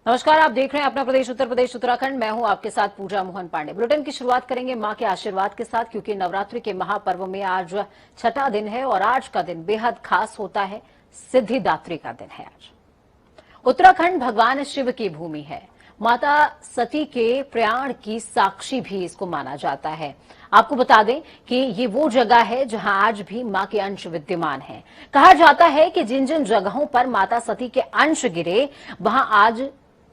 नमस्कार, आप देख रहे हैं अपना प्रदेश उत्तर प्रदेश उत्तराखंड। मैं हूं आपके साथ पूजा मोहन पांडे। बुलेटिन की शुरुआत करेंगे मां के आशीर्वाद के साथ, क्योंकि नवरात्रि के महापर्व में आज छठा दिन है और आज का दिन बेहद खास होता है। सिद्धिदात्री का दिन है आज। उत्तराखंड भगवान शिव की भूमि है। माता सती के प्रयाण की साक्षी भी इसको माना जाता है। आपको बता दें कि ये वो जगह है जहां आज भी मां के अंश विद्यमान हैं। कहा जाता है कि जिन जिन जगहों पर माता सती के अंश गिरे वहां आज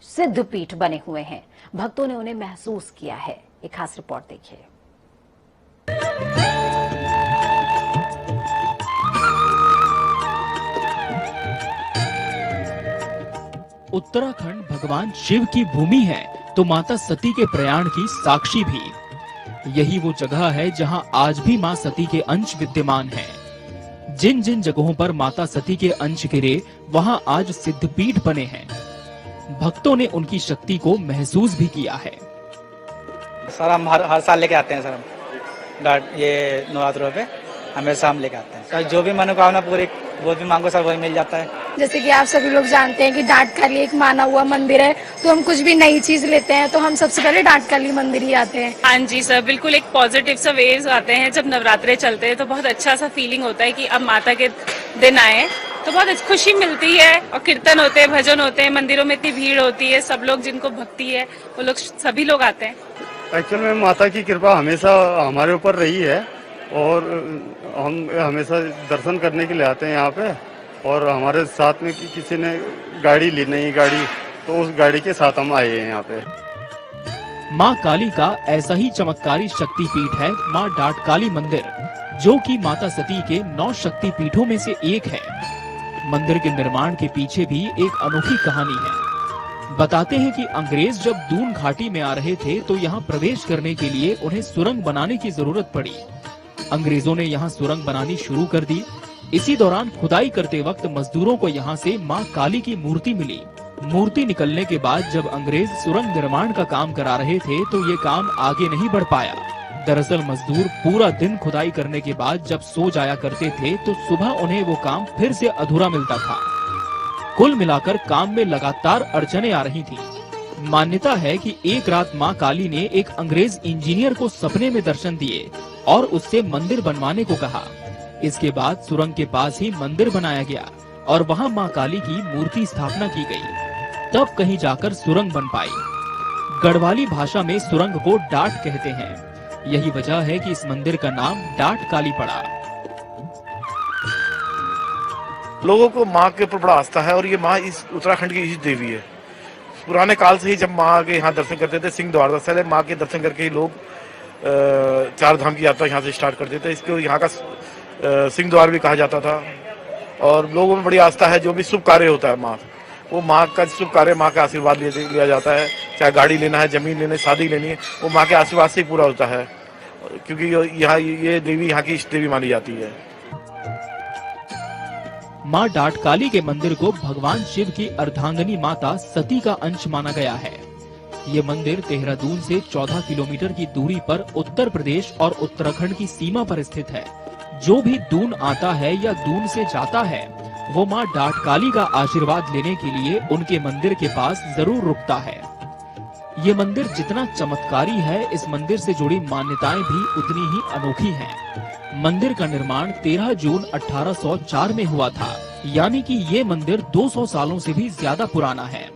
सिद्ध पीठ बने हुए हैं। भक्तों ने उन्हें महसूस किया है। एक खास रिपोर्ट देखिए। उत्तराखंड भगवान शिव की भूमि है तो माता सती के प्रयाण की साक्षी भी। यही वो जगह है जहां आज भी मां सती के अंश विद्यमान हैं। जिन जिन जगहों पर माता सती के अंश गिरे वहां आज सिद्धपीठ बने हैं। भक्तों ने उनकी शक्ति को महसूस भी किया है। सर हम हर साल लेके आते हैं सर, ये नवरात्रों पे हमेशा हम लेके आते हैं सर। जो भी मनोकामना पूरी वो भी मांगो सर वही मिल जाता है। जैसे कि आप सभी लोग जानते हैं कि डांटकाली एक माना हुआ मंदिर है, तो हम कुछ भी नई चीज लेते हैं तो हम सबसे पहले डांटकाली मंदिर ही आते हैं। हाँ जी सर, बिल्कुल एक पॉजिटिव सा वेव्स आते हैं जब नवरात्रे चलते हैं, तो बहुत अच्छा सा फीलिंग होता है कि अब माता के दिन आए, तो बहुत खुशी मिलती है। और कीर्तन होते हैं, भजन होते हैं, मंदिरों में इतनी भीड़ होती है, सब लोग जिनको भक्ति है वो लोग सभी लोग आते हैं। एक्चुअल में माता की कृपा हमेशा हमारे ऊपर रही है और हम हमेशा दर्शन करने के लिए आते हैं यहाँ पे। और हमारे साथ में किसी ने गाड़ी ली, नई गाड़ी, तो उस गाड़ी के साथ हम आए हैं यहाँ पे। मां काली का ऐसा ही चमत्कारी शक्तिपीठ है मां डाटकाली मंदिर, जो कि माता सती के 9 शक्तिपीठों में से एक है। मंदिर के निर्माण के पीछे भी एक अनोखी कहानी है। बताते हैं कि अंग्रेज जब दून घाटी में आ रहे थे तो यहाँ प्रवेश करने के लिए उन्हें सुरंग बनाने की जरूरत पड़ी। अंग्रेजों ने यहाँ सुरंग बनानी शुरू कर दी। इसी दौरान खुदाई करते वक्त मजदूरों को यहाँ से मां काली की मूर्ति मिली। मूर्ति निकलने के बाद जब अंग्रेज सुरंग निर्माण का काम करा रहे थे तो ये काम आगे नहीं बढ़ पाया। दरअसल मजदूर पूरा दिन खुदाई करने के बाद जब सो जाया करते थे तो सुबह उन्हें वो काम फिर से अधूरा मिलता था। कुल मिलाकर काम में लगातार अड़चने आ रही थी। मान्यता है कि एक रात मां काली ने एक अंग्रेज इंजीनियर को सपने में दर्शन दिए और उससे मंदिर बनवाने को कहा। इसके बाद सुरंग के पास ही मंदिर बनाया गया और वहां मां काली की मूर्ति स्थापना की गई। तब कहीं जाकर सुरंग बन पाई। गढ़वाली भाषा में सुरंग को डाट कहते हैं। यही वजह है कि इस मंदिर का नाम डाटकाली पड़ा। लोगों को माँ के ऊपर बड़ा आस्था है और ये माँ इस उत्तराखंड की इसी देवी है। पुराने काल से ही जब माँ के यहाँ दर्शन करते थे, सिंह द्वार से माँ के दर्शन करके ही लोग 4 धाम की यात्रा यहाँ से स्टार्ट करते थे। इसको यहाँ का सिंह द्वार भी कहा जाता था। और लोगों में बड़ी आस्था है, जो भी शुभ कार्य होता है वो माँ का शुभ कार्य, माँ का आशीर्वाद लिया जाता है। चाहे गाड़ी लेना है, जमीन लेनी है, शादी लेनी है, वो माँ के आशीर्वाद से ही पूरा होता है, क्योंकि यहाँ ये देवी यहाँ की इष्ट देवी मानी जाती है। मां डाटकाली के मंदिर को भगवान शिव की अर्धांगिनी माता सती का अंश माना गया है। ये मंदिर देहरादून से 14 किलोमीटर की दूरी पर उत्तर प्रदेश और उत्तराखंड की सीमा पर स्थित है। जो भी दून आता है या दून से जाता है वो मां डाटकाली का आशीर्वाद लेने के लिए उनके मंदिर के पास जरूर रुकता है। ये मंदिर जितना चमत्कारी है, इस मंदिर से जुड़ी मान्यताएं भी उतनी ही अनोखी हैं। मंदिर का निर्माण 13 जून 1804 में हुआ था, यानी कि ये मंदिर 200 सालों से भी ज्यादा पुराना है।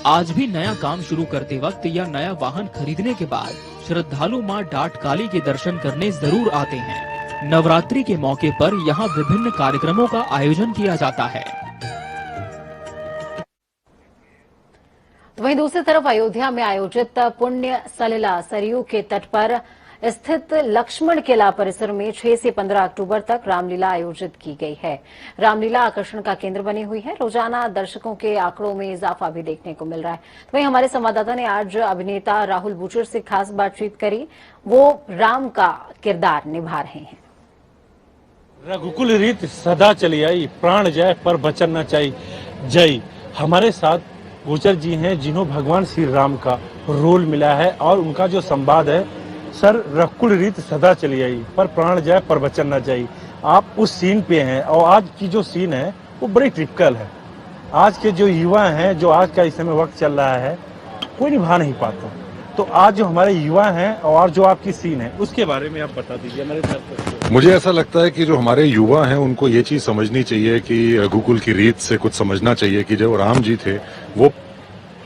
आज भी नया काम शुरू करते वक्त या नया वाहन खरीदने के बाद श्रद्धालु मां डाटकाली के दर्शन करने जरूर आते हैं। नवरात्रि के मौके पर यहाँ विभिन्न कार्यक्रमों का आयोजन किया जाता है। वहीं दूसरी तरफ अयोध्या में आयोजित पुण्य सलिला सरयू के तट पर स्थित लक्ष्मण किला परिसर में 6 से 15 अक्टूबर तक रामलीला आयोजित की गई है। रामलीला आकर्षण का केंद्र बनी हुई है। रोजाना दर्शकों के आंकड़ों में इजाफा भी देखने को मिल रहा है। तो वहीं हमारे संवाददाता ने आज अभिनेता राहुल बूचर से खास बातचीत करी। वो राम का किरदार निभा रहे हैं। रघुकुल रीत सदा चली आई, प्राण जाए पर बचन न चाहिए जय। हमारे साथ बूचर जी हैं जिन्हों भगवान श्री राम का रोल मिला है और उनका जो संवाद है, सर रघुकुल रीत सदा चली आई पर प्राण जाए पर बचन न चाहिए। आप उस सीन पे हैं और आज की जो सीन है वो बड़ी टिपिकल है। आज के जो युवा हैं, जो आज का इस समय वक्त चल रहा है, कोई निभा नहीं पाता। तो आज जो हमारे युवा हैं और जो आपकी सीन है, उसके बारे में आप बता दीजिए हमारे साथ। मुझे ऐसा लगता है कि जो हमारे युवा हैं उनको ये चीज समझनी चाहिए कि रघुकुल की रीत से कुछ समझना चाहिए कि जब राम जी थे वो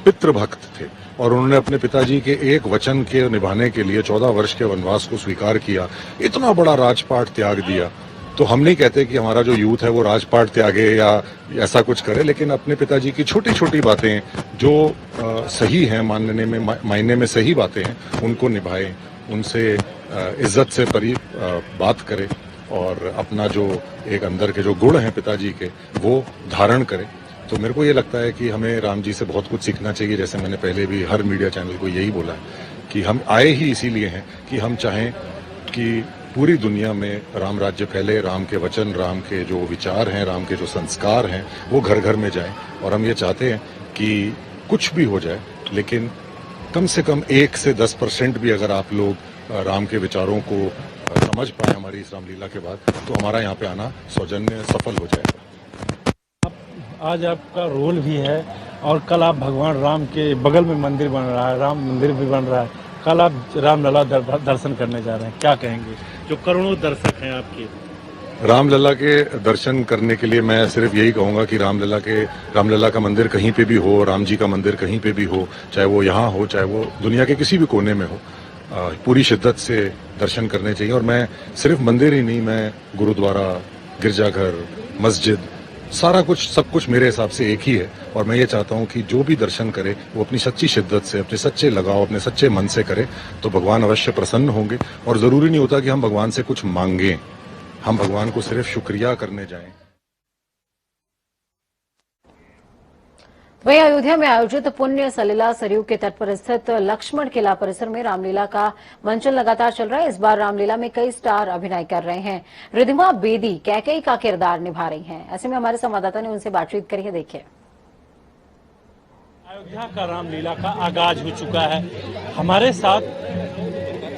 पितृभक्त थे और उन्होंने अपने पिताजी के एक वचन के निभाने के लिए 14 वर्ष के वनवास को स्वीकार किया, इतना बड़ा राजपाट त्याग दिया। तो हम नहीं कहते कि हमारा जो यूथ है वो राजपाट त्यागे या ऐसा कुछ करे, लेकिन अपने पिताजी की छोटी छोटी बातें जो सही हैं, मायने में सही बातें हैं, उनको निभाए, उनसे इज्जत से बात करे और अपना जो एक अंदर के जो गुण हैं पिताजी के वो धारण करे। तो मेरे को ये लगता है कि हमें राम जी से बहुत कुछ सीखना चाहिए। जैसे मैंने पहले भी हर मीडिया चैनल को यही बोला है कि हम आए ही इसीलिए हैं कि हम चाहें कि पूरी दुनिया में राम राज्य फैले, राम के वचन, राम के जो विचार हैं, राम के जो संस्कार हैं वो घर घर में जाएं। और हम ये चाहते हैं कि कुछ भी हो जाए लेकिन कम से कम 1 से 10% भी अगर आप लोग राम के विचारों को समझ पाए हमारी इस रामलीला के बाद, तो हमारा यहाँ पे आना सौजन्य सफल हो जाएगा। आज आपका रोल भी है और कल आप भगवान राम के बगल में मंदिर बन रहा है, राम मंदिर भी बन रहा है, कल आप रामलला दर्शन करने जा रहे हैं, क्या कहेंगे जो करोड़ों दर्शक हैं आपके? रामलला के दर्शन करने के लिए मैं सिर्फ यही कहूंगा कि रामलला का मंदिर कहीं पे भी हो, राम जी का मंदिर कहीं पे भी हो, चाहे वो यहाँ हो, चाहे वो दुनिया के किसी भी कोने में हो, पूरी शिद्दत से दर्शन करने चाहिए। और मैं सिर्फ मंदिर ही नहीं, मैं गुरुद्वारा, गिरजाघर, मस्जिद, सारा कुछ, सब कुछ मेरे हिसाब से एक ही है। और मैं ये चाहता हूँ कि जो भी दर्शन करे वो अपनी सच्ची शिद्दत से, अपने सच्चे लगाव, अपने सच्चे मन से करे, तो भगवान अवश्य प्रसन्न होंगे। और जरूरी नहीं होता कि हम भगवान से कुछ मांगें, हम भगवान को सिर्फ शुक्रिया करने जाएं। वहीं अयोध्या में आयोजित पुण्य सलिला सरयू के तट पर स्थित लक्ष्मण किला परिसर में रामलीला का मंचन लगातार चल रहा है। इस बार रामलीला में कई स्टार अभिनय कर रहे हैं। रिधिमा बेदी कैकेयी का किरदार निभा रही हैं। ऐसे में हमारे संवाददाता ने उनसे बातचीत करी है, देखिए। अयोध्या का रामलीला का आगाज हो चुका है। हमारे साथ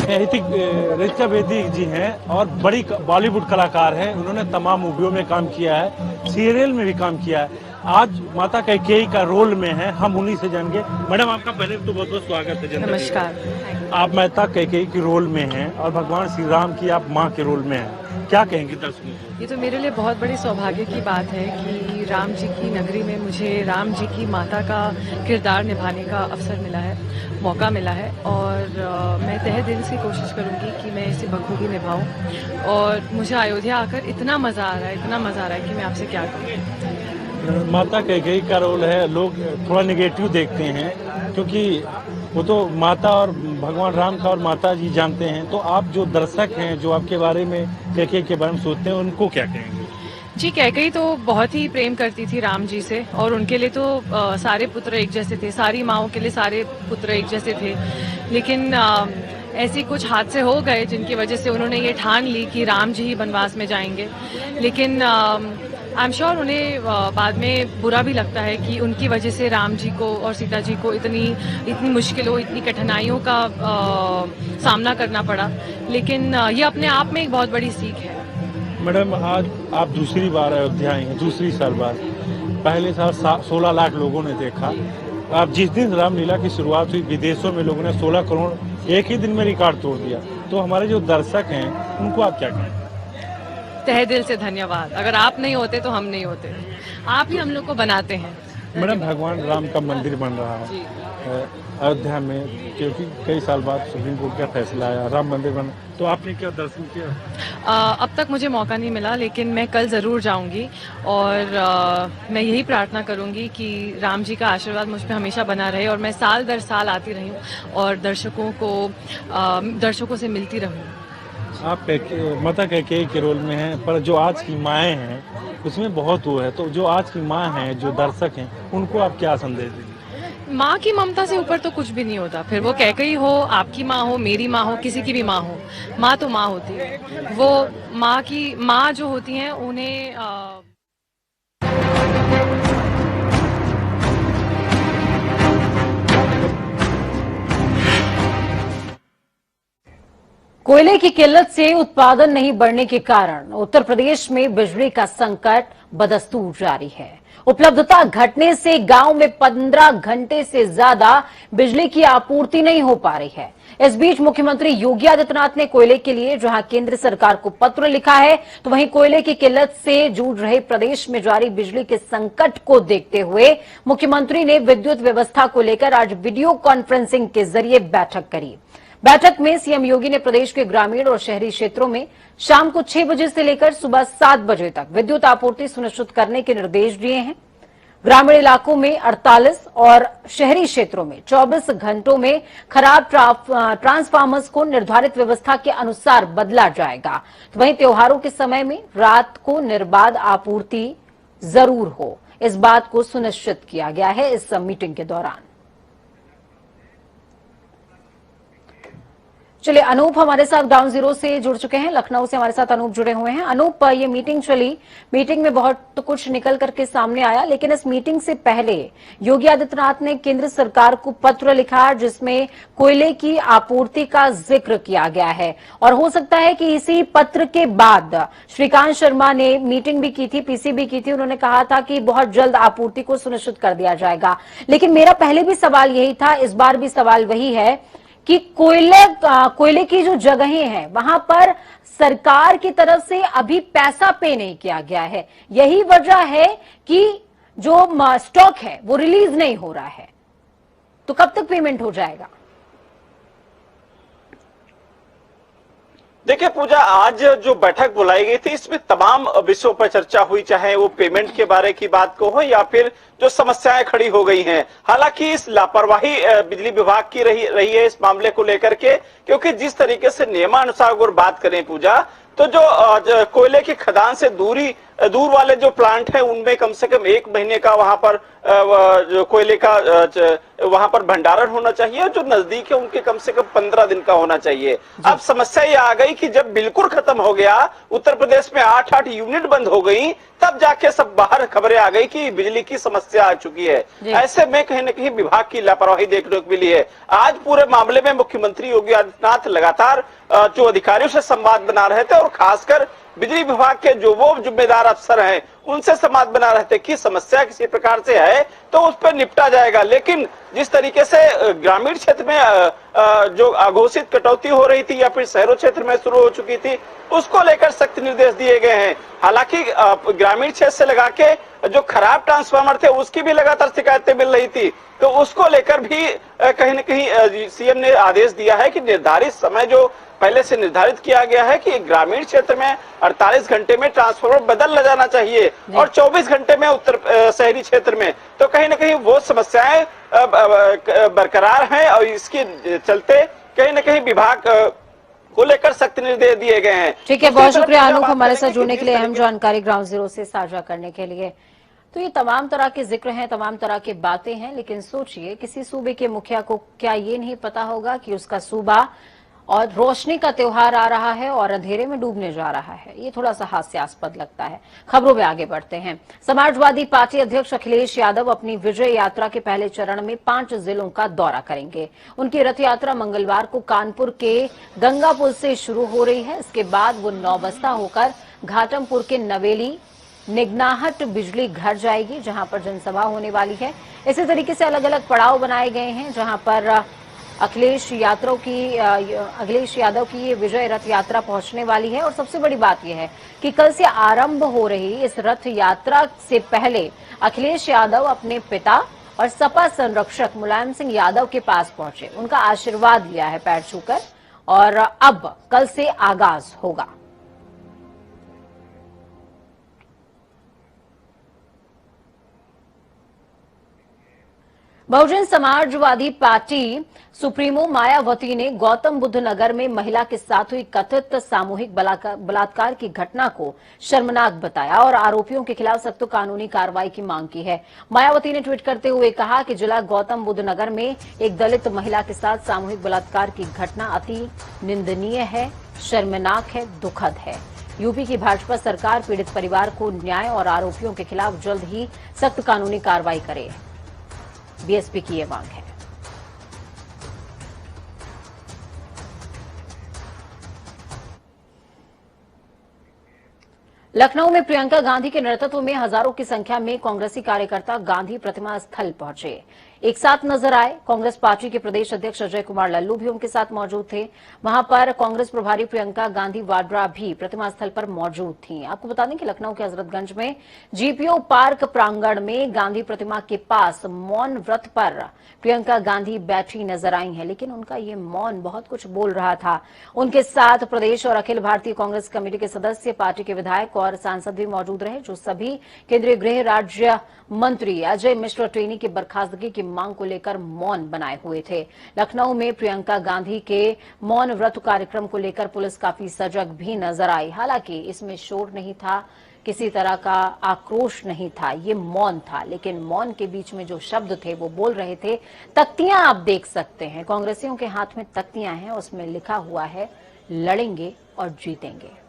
रिधिमा बेदी जी हैं और बड़ी बॉलीवुड कलाकार हैं। उन्होंने तमाम मूवियों में काम किया है, सीरियल में भी काम किया है। आज माता कैकेयी का रोल में है, हम उन्हीं से जानेंगे। मैडम, आपका पहले तो बहुत बहुत स्वागत है। नमस्कार। आप माता कैकेयी के रोल में हैं और भगवान श्री राम की आप माँ के रोल में हैं, क्या कहेंगे दर्शकों को? ये तो मेरे लिए बहुत बड़ी सौभाग्य की बात है कि राम जी की नगरी में मुझे राम जी की माता का किरदार निभाने का अवसर मिला है, मौका मिला है। और मैं तहे दिल से कोशिश करूंगी कि मैं इसे बखूबी निभाऊं। और मुझे अयोध्या आकर इतना मज़ा आ रहा है, इतना मज़ा आ रहा है कि मैं आपसे क्या कहूँ। माता कैकेयी का रोल है, लोग थोड़ा निगेटिव देखते हैं क्योंकि वो तो माता और भगवान राम का और माता जी जानते हैं। तो आप जो दर्शक हैं, जो आपके बारे में कैकेयी के बारे में सोचते हैं, उनको क्या कहेंगे? जी, कैकेयी तो बहुत ही प्रेम करती थी राम जी से और उनके लिए तो सारे पुत्र एक जैसे थे, सारी माँओं के लिए सारे पुत्र एक जैसे थे। लेकिन ऐसे कुछ हादसे हो गए जिनकी वजह से उन्होंने ये ठान ली कि राम जी ही वनवास में जाएंगे। लेकिन आई एम श्योर उन्हें बाद में बुरा भी लगता है कि उनकी वजह से राम जी को और सीता जी को इतनी मुश्किलों, इतनी कठिनाइयों का सामना करना पड़ा। लेकिन ये अपने आप में एक बहुत बड़ी सीख है। मैडम, आज आप दूसरी बार अयोध्या आई हैं, दूसरी साल बाद। पहले साल 16 लाख लोगों ने देखा। आप जिस दिन रामलीला की शुरुआत हुई, विदेशों में लोगों ने 16 करोड़ एक ही दिन में रिकॉर्ड तोड़ दिया। तो हमारे जो दर्शक हैं उनको आप क्या कहें? तहे दिल से धन्यवाद। अगर आप नहीं होते तो हम नहीं होते, आप ही हम लोग को बनाते हैं। मैडम, भगवान राम का मंदिर बन रहा है अयोध्या में, क्योंकि कई साल बाद सुप्रीम कोर्ट का फैसला आया, राम मंदिर बन, तो आपने क्या दर्शन किया? अब तक मुझे मौका नहीं मिला, लेकिन मैं कल ज़रूर जाऊंगी और मैं यही प्रार्थना करूंगी कि राम जी का आशीर्वाद मुझ पर हमेशा बना रहे और मैं साल दर साल आती रही और दर्शकों से मिलती रहूं। आप माता कैकेयी के रोल में हैं, पर जो आज की माएँ हैं उसमें बहुत वो है। तो जो आज की माँ हैं, जो दर्शक हैं, उनको आप क्या संदेश देंगे? माँ की ममता से ऊपर तो कुछ भी नहीं होता। फिर वो कैकेयी हो, आपकी माँ हो, मेरी माँ हो, किसी की भी माँ हो, माँ तो माँ होती है। वो माँ जो होती हैं उन्हें कोयले की किल्लत से उत्पादन नहीं बढ़ने के कारण उत्तर प्रदेश में बिजली का संकट बदस्तूर जारी है। उपलब्धता घटने से गांव में 15 घंटे से ज्यादा बिजली की आपूर्ति नहीं हो पा रही है। इस बीच मुख्यमंत्री योगी आदित्यनाथ ने कोयले के लिए जहां केंद्र सरकार को पत्र लिखा है, तो वहीं कोयले की किल्लत से जूझ रहे प्रदेश में जारी बिजली के संकट को देखते हुए मुख्यमंत्री ने विद्युत व्यवस्था को लेकर आज वीडियो कॉन्फ्रेंसिंग के जरिए बैठक करी। बैठक में सीएम योगी ने प्रदेश के ग्रामीण और शहरी क्षेत्रों में शाम को 6 बजे से लेकर सुबह 7 बजे तक विद्युत आपूर्ति सुनिश्चित करने के निर्देश दिए हैं। ग्रामीण इलाकों में 48 और शहरी क्षेत्रों में 24 घंटों में खराब ट्रांसफार्मर्स को निर्धारित व्यवस्था के अनुसार बदला जाएगा। तो वहीं त्योहारों के समय में रात को निर्बाध आपूर्ति जरूर हो, इस बात को सुनिश्चित किया गया है इस मीटिंग के दौरान। चलिए, अनूप हमारे साथ ग्राउंड जीरो से जुड़ चुके हैं। लखनऊ से हमारे साथ अनूप जुड़े हुए हैं। अनूप, ये मीटिंग चली, मीटिंग में बहुत कुछ निकल करके सामने आया, लेकिन इस मीटिंग से पहले योगी आदित्यनाथ ने केंद्र सरकार को पत्र लिखा जिसमें कोयले की आपूर्ति का जिक्र किया गया है। और हो सकता है कि इसी पत्र के बाद श्रीकांत शर्मा ने मीटिंग भी की थी, पीसी की थी। उन्होंने कहा था कि बहुत जल्द आपूर्ति को सुनिश्चित कर दिया जाएगा। लेकिन मेरा पहले भी सवाल यही था, इस बार भी सवाल वही है कि कोयले की जो जगहें हैं वहां पर सरकार की तरफ से अभी पैसा पे नहीं किया गया है। यही वजह है कि जो स्टॉक है वो रिलीज नहीं हो रहा है। तो कब तक पेमेंट हो जाएगा? देखिए पूजा, आज जो बैठक बुलाई गई थी इसमें तमाम विषयों पर चर्चा हुई, चाहे वो पेमेंट के बारे की बात को हो या फिर जो समस्याएं खड़ी हो गई हैं। हालांकि इस लापरवाही बिजली विभाग की रही है इस मामले को लेकर के, क्योंकि जिस तरीके से नियमानुसार अगर बात करें पूजा, तो जो कोयले की खदान से दूर वाले जो प्लांट हैं उनमें कम से कम 1 महीने का वहां पर जो कोयले का वहां पर भंडारण होना चाहिए। जो नजदीक है उनके कम से कम 15 दिन का होना चाहिए। अब समस्या ये आ गई कि जब बिल्कुल खत्म हो गया, उत्तर प्रदेश में 8 यूनिट बंद हो गई, तब जाके सब बाहर खबरें आ गई कि बिजली की समस्या आ चुकी है। ऐसे में कहीं न कहीं विभाग की लापरवाही देखने को मिली है। आज पूरे मामले में मुख्यमंत्री योगी आदित्यनाथ लगातार जो अधिकारियों से संवाद बना रहे थे और खासकर बिजली विभाग के जो वो जिम्मेदार अफसर हैं उनसे संवाद बना रहे थे कि समस्या किसी प्रकार से है तो उस पर निपटा जाएगा। लेकिन जिस तरीके से ग्रामीण क्षेत्र में जो अघोषित कटौती हो रही थी या फिर शहरों क्षेत्र में शुरू हो चुकी थी, उसको लेकर सख्त निर्देश दिए गए हैं। हालांकि ग्रामीण क्षेत्र से लगा के जो खराब ट्रांसफार्मर थे उसकी भी लगातार शिकायतें मिल रही थी, तो उसको लेकर भी कहीं न कहीं सीएम ने आदेश दिया है कि निर्धारित समय जो पहले से निर्धारित किया गया है कि ग्रामीण क्षेत्र में 48 घंटे में ट्रांसफार्मर बदल जाना चाहिए और 24 घंटे में शहरी क्षेत्र में, तो कहीं न कहीं वो समस्याएं बरकरार हैं और इसके चलते कहीं न कहीं विभाग को लेकर सख्त निर्देश दिए गए हैं। ठीक है, बहुत शुक्रिया अनूप हमारे साथ जुड़ने के लिए, अहम जानकारी ग्राउंड जीरो से साझा करने के लिए। तो ये तमाम तरह के जिक्र हैं, तमाम तरह की बातें हैं, लेकिन सोचिए किसी सूबे के मुखिया को क्या ये नहीं पता होगा कि उसका सूबा और रोशनी का त्योहार आ रहा है और अंधेरे में डूबने जा रहा है। ये थोड़ा सा हास्यास्पद लगता है। खबरों में आगे बढ़ते हैं। समाजवादी पार्टी अध्यक्ष अखिलेश यादव अपनी विजय यात्रा के पहले चरण में 5 जिलों का दौरा करेंगे। उनकी रथ यात्रा मंगलवार को कानपुर के गंगा पुल से शुरू हो रही है। इसके बाद वो नौबस्ता होकर घाटमपुर के नवेली निगनाहट बिजली घर जाएगी, जहां पर जनसभा होने वाली है। इसी तरीके से अलग अलग पड़ाव बनाए गए हैं, जहां पर अखिलेश यादव की ये विजय रथ यात्रा पहुंचने वाली है। और सबसे बड़ी बात यह है कि कल से आरंभ हो रही इस रथ यात्रा से पहले अखिलेश यादव अपने पिता और सपा संरक्षक मुलायम सिंह यादव के पास पहुंचे, उनका आशीर्वाद लिया है पैर छूकर, और अब कल से आगाज होगा। बहुजन समाजवादी पार्टी सुप्रीमो मायावती ने गौतम बुद्ध नगर में महिला के साथ हुई कथित सामूहिक बलात्कार की घटना को शर्मनाक बताया और आरोपियों के खिलाफ सख्त कानूनी कार्रवाई की मांग की है। मायावती ने ट्वीट करते हुए कहा कि जिला गौतम बुद्ध नगर में एक दलित महिला के साथ सामूहिक बलात्कार की घटना अति निंदनीय है, शर्मनाक है, दुखद है। यूपी की भाजपा सरकार पीड़ित परिवार को न्याय और आरोपियों के खिलाफ जल्द ही सख्त कानूनी कार्रवाई करे, बीएसपी की ये मांग है। लखनऊ में प्रियंका गांधी के नेतृत्व में हजारों की संख्या में कांग्रेसी कार्यकर्ता गांधी प्रतिमा स्थल पहुंचे। एक साथ नजर आए। कांग्रेस पार्टी के प्रदेश अध्यक्ष अजय कुमार लल्लू भी उनके साथ मौजूद थे। वहां पर कांग्रेस प्रभारी प्रियंका गांधी वाड्रा भी प्रतिमा स्थल पर मौजूद थी। आपको बता दें कि लखनऊ के हजरतगंज में जीपीओ पार्क प्रांगण में गांधी प्रतिमा के पास मौन व्रत पर प्रियंका गांधी बैठी नजर आई हैं, लेकिन उनका ये मौन बहुत कुछ बोल रहा था। उनके साथ प्रदेश और अखिल भारतीय कांग्रेस कमेटी के सदस्य, पार्टी के विधायक और सांसद भी मौजूद रहे, जो सभी केंद्रीय गृह राज्य मंत्री अजय मिश्र टेनी की बर्खास्तगी की मांग को लेकर मौन बनाए हुए थे। लखनऊ में प्रियंका गांधी के मौन व्रत कार्यक्रम को लेकर पुलिस काफी सजग भी नजर आई। हालांकि इसमें शोर नहीं था, किसी तरह का आक्रोश नहीं था, ये मौन था। लेकिन मौन के बीच में जो शब्द थे वो बोल रहे थे। तख्तियां आप देख सकते हैं, कांग्रेसियों के हाथ में तख्तियां हैं, उसमें लिखा हुआ है लड़ेंगे और जीतेंगे।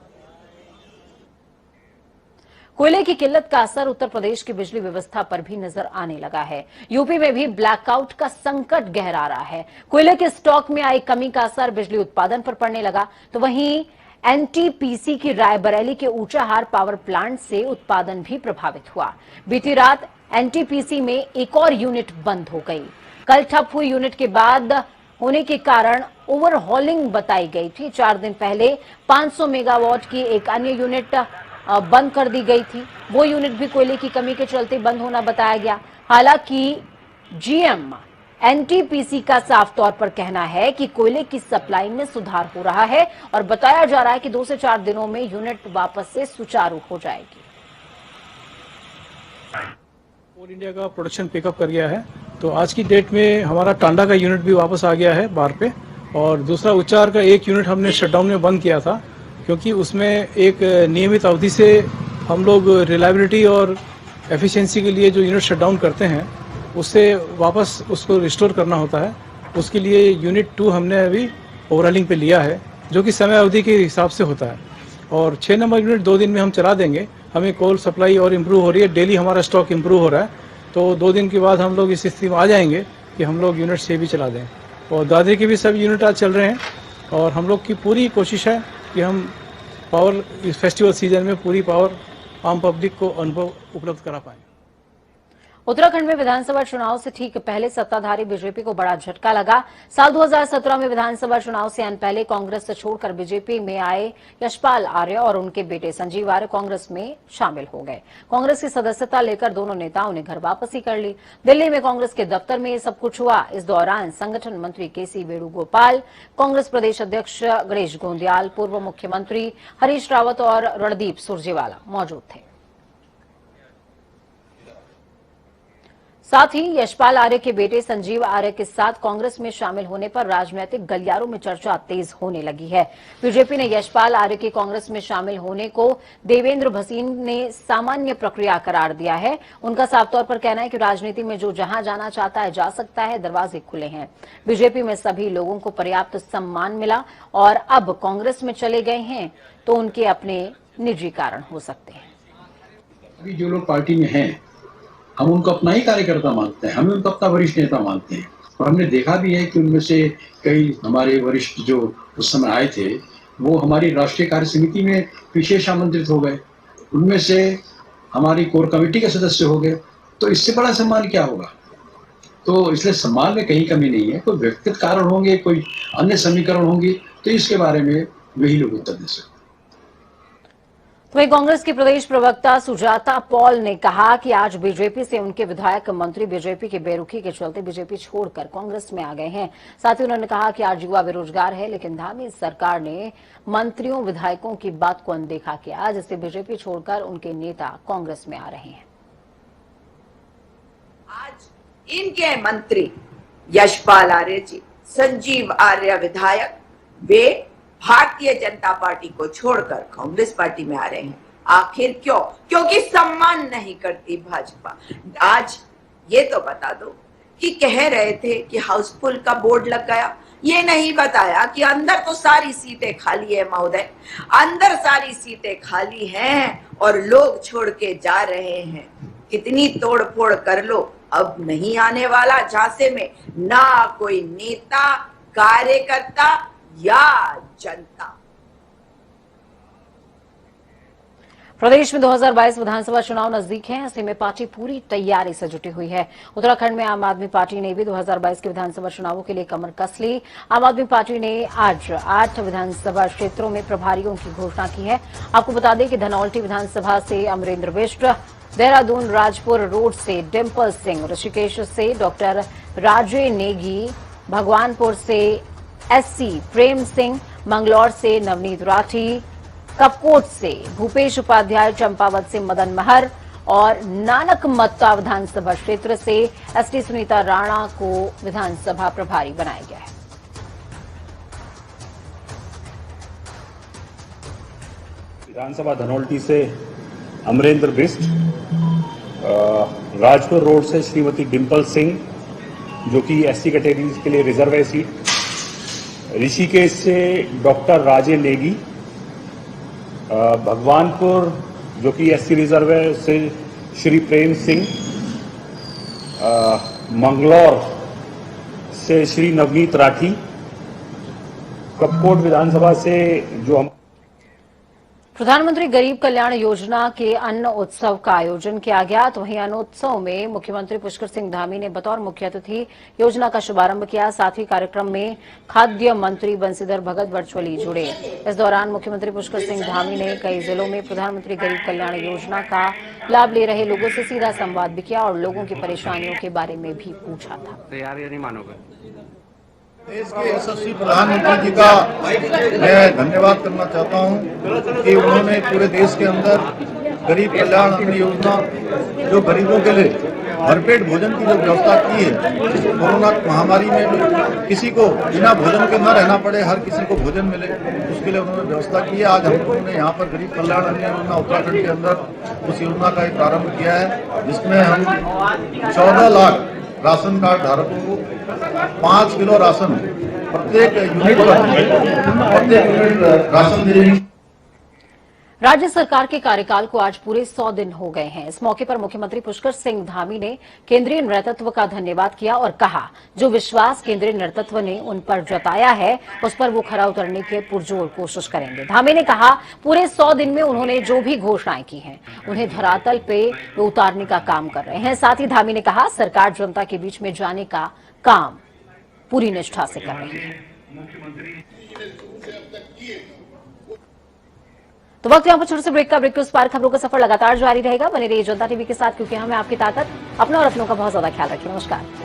कोयले की किल्लत का असर उत्तर प्रदेश की बिजली व्यवस्था पर भी नजर आने लगा है। यूपी में भी ब्लैकआउट का संकट गहरा रहा है। कोयले के स्टॉक में आई कमी का असर बिजली उत्पादन पर पड़ने लगा, तो वहीं एनटीपीसी की रायबरेली के ऊंचाहार पावर प्लांट से उत्पादन भी प्रभावित हुआ। बीती रात एनटीपीसी में एक और यूनिट बंद हो गई। कल ठप हुई यूनिट के बाद होने के कारण ओवरहॉलिंग बताई गई थी। 4 दिन पहले 500 मेगावाट की एक अन्य यूनिट बंद कर दी गई थी। वो यूनिट भी कोयले की कमी के चलते बंद होना बताया गया। हालांकि जीएम एनटीपीसी का साफ तौर पर कहना है कि कोयले की सप्लाई में सुधार हो रहा है और बताया जा रहा है कि 2 से 4 दिनों में यूनिट वापस से सुचारू हो जाएगी। कोल इंडिया का प्रोडक्शन पिकअप कर गया है, तो आज की डेट में हमारा टांडा का यूनिट भी वापस आ गया है बार पे, और दूसरा उच्चार का एक यूनिट हमने शटडाउन में बंद किया था, क्योंकि उसमें एक नियमित अवधि से हम लोग रिलायबिलिटी और एफिशिएंसी के लिए जो यूनिट शटडाउन करते हैं उससे वापस उसको रिस्टोर करना होता है। उसके लिए यूनिट 2 हमने अभी ओवरहालिंग पे लिया है, जो कि समय अवधि के हिसाब से होता है, और 6 नंबर यूनिट 2 दिन में हम चला देंगे। हमें कोल सप्लाई और इम्प्रूव हो रही है, डेली हमारा स्टॉक इम्प्रूव हो रहा है, तो 2 दिन के बाद हम लोग इस स्थिति में आ जाएंगे कि हम लोग यूनिट 6 भी चला दें। और दादरी के भी सभी यूनिट आज चल रहे हैं, और हम लोग की पूरी कोशिश है कि हम पावर इस फेस्टिवल सीजन में पूरी पावर आम पब्लिक को अनुभव उपलब्ध करा पाएं। उत्तराखंड में विधानसभा चुनाव से ठीक पहले सत्ताधारी बीजेपी को बड़ा झटका लगा। साल 2017 में विधानसभा चुनाव से अन पहले कांग्रेस से छोड़कर बीजेपी में आए यशपाल आर्य और उनके बेटे संजीव आर्य कांग्रेस में शामिल हो गए। कांग्रेस की सदस्यता लेकर दोनों नेताओं ने घर वापसी कर ली। दिल्ली में कांग्रेस के दफ्तर में ये सब कुछ हुआ। इस दौरान संगठन मंत्री केसी वेणुगोपाल, कांग्रेस प्रदेश अध्यक्ष गणेश गोंदियाल, पूर्व मुख्यमंत्री हरीश रावत और रणदीप सुरजेवाला मौजूद थे। साथ ही यशपाल आर्य के बेटे संजीव आर्य के साथ कांग्रेस में शामिल होने पर राजनीतिक गलियारों में चर्चा तेज होने लगी है। बीजेपी ने यशपाल आर्य के कांग्रेस में शामिल होने को देवेंद्र भसीन ने सामान्य प्रक्रिया करार दिया है। उनका साफ तौर पर कहना है कि राजनीति में जो जहां जाना चाहता है जा सकता है, दरवाजे खुले हैं। बीजेपी में सभी लोगों को पर्याप्त सम्मान मिला और अब कांग्रेस में चले गए हैं तो उनके अपने निजी कारण हो सकते हैं। अभी जो लोग पार्टी में हैं, हम उनको अपना ही कार्यकर्ता मानते हैं, हम उनको अपना वरिष्ठ नेता मानते हैं, और हमने देखा भी है कि उनमें से कई हमारे वरिष्ठ जो उस समय आए थे वो हमारी राष्ट्रीय कार्य समिति में विशेष आमंत्रित हो गए, उनमें से हमारी कोर कमेटी के सदस्य हो गए। तो इससे बड़ा सम्मान क्या होगा? तो इसलिए सम्मान में कहीं कमी नहीं है। कोई व्यक्तिगत कारण होंगे, कोई अन्य समीकरण होंगे, तो इसके बारे में वही लोग उत्तर दे सकते। वहीं कांग्रेस की प्रदेश प्रवक्ता सुजाता पॉल ने कहा कि आज बीजेपी से उनके विधायक मंत्री बीजेपी की बेरुखी के चलते बीजेपी छोड़कर कांग्रेस में आ गए हैं। साथ ही उन्होंने कहा कि आज युवा बेरोजगार है, लेकिन धामी सरकार ने मंत्रियों विधायकों की बात को अनदेखा किया, जिससे बीजेपी छोड़कर उनके नेता कांग्रेस में आ रहे हैं। आज इनके मंत्री यशपाल आर्य जी, संजीव आर्य विधायक, वे भारतीय जनता पार्टी को छोड़कर कांग्रेस पार्टी में आ रहे हैं। आखिर क्यों? क्योंकि सम्मान नहीं करती भाजपा। आज ये तो बता दो कि कह रहे थे कि हाउसफुल का बोर्ड लग गया, ये नहीं बताया कि अंदर तो सारी सीटें खाली है महोदय, अंदर सारी सीटें खाली हैं और लोग छोड़ के जा रहे हैं। कितनी तोड़ फोड़ कर लो, अब नहीं आने वाला झांसे में ना कोई नेता, कार्यकर्ता या जनता। प्रदेश में 2022 विधानसभा चुनाव नजदीक हैं, ऐसे में पार्टी पूरी तैयारी से जुटी हुई है। उत्तराखंड में आम आदमी पार्टी ने भी 2022 के विधानसभा चुनावों के लिए कमर कस ली। आम आदमी पार्टी ने आज 8 विधानसभा क्षेत्रों में प्रभारियों की घोषणा की है। आपको बता दें कि धनौल्टी विधानसभा से अमरेंद्र बिष्ट, देहरादून राजपुर रोड से डिम्पल सिंह, ऋषिकेश से डॉक्टर राजे नेगी, भगवानपुर से एससी प्रेम सिंह, मंगलौर से नवनीत राठी, कपकोट से भूपेश उपाध्याय, चंपावत से मदन महर और नानक मत्ता विधानसभा क्षेत्र से एसटी सुनीता राणा को विधानसभा प्रभारी बनाया गया है। विधानसभा धनौल्टी से अमरेंद्र बिष्ट, राजपुर रोड से श्रीमती डिम्पल सिंह जो कि एससी कैटेगरी के लिए रिजर्व है सीट, ऋषिकेश से डॉक्टर राजे नेगी, भगवानपुर जो कि एससी रिजर्व है से श्री प्रेम सिंह, मंगलौर से श्री नवनीत राठी, कपकोट विधानसभा से जो हम प्रधानमंत्री गरीब कल्याण योजना के अन्न उत्सव का आयोजन किया गया। तो वहीं अन्न उत्सव में मुख्यमंत्री पुष्कर सिंह धामी ने बतौर मुख्य अतिथि योजना का शुभारंभ किया। साथ ही कार्यक्रम में खाद्य मंत्री बंशीधर भगत वर्चुअली जुड़े। इस दौरान मुख्यमंत्री पुष्कर सिंह धामी ने कई जिलों में प्रधानमंत्री गरीब कल्याण योजना का लाभ ले रहे लोगों से सीधा संवाद भी किया और लोगों की परेशानियों के बारे में भी पूछा था। देश के यशस्वी प्रधानमंत्री जी का मैं धन्यवाद करना चाहता हूं कि उन्होंने पूरे देश के अंदर गरीब कल्याण अन्न योजना जो गरीबों के लिए भरपेट भोजन की जो व्यवस्था की है, कोरोना महामारी में भी किसी को बिना भोजन के न रहना पड़े, हर किसी को भोजन मिले, उसके लिए उन्होंने व्यवस्था की है। आज हम लोगों ने यहाँ पर गरीब कल्याण अन्न योजना उत्तराखंड के अंदर उस योजना का एक प्रारंभ किया है, जिसमें हम 14 लाख राशन कार्ड धारकों को 5 किलो राशन प्रत्येक यूनिट राशन देंगे। राज्य सरकार के कार्यकाल को आज पूरे 100 दिन हो गए हैं। इस मौके पर मुख्यमंत्री पुष्कर सिंह धामी ने केंद्रीय नेतृत्व का धन्यवाद किया और कहा जो विश्वास केंद्रीय नेतृत्व ने उन पर जताया है उस पर वो खरा उतरने की पुरजोर कोशिश करेंगे। धामी ने कहा पूरे 100 दिन में उन्होंने जो भी घोषणाएं की हैं उन्हें धरातल पे उतारने का काम कर रहे हैं। साथ ही धामी ने कहा सरकार जनता के बीच में जाने का काम पूरी निष्ठा से कर रही है। तो वक्त यहाँ पर छोटे से ब्रेक का। ब्रेक के उस पार खबरों का सफर लगातार जारी रहेगा। बने रहिए जनता टीवी के साथ, क्योंकि हमें आपकी ताकत, अपना और अपनों का बहुत ज्यादा ख्याल रखें। नमस्कार।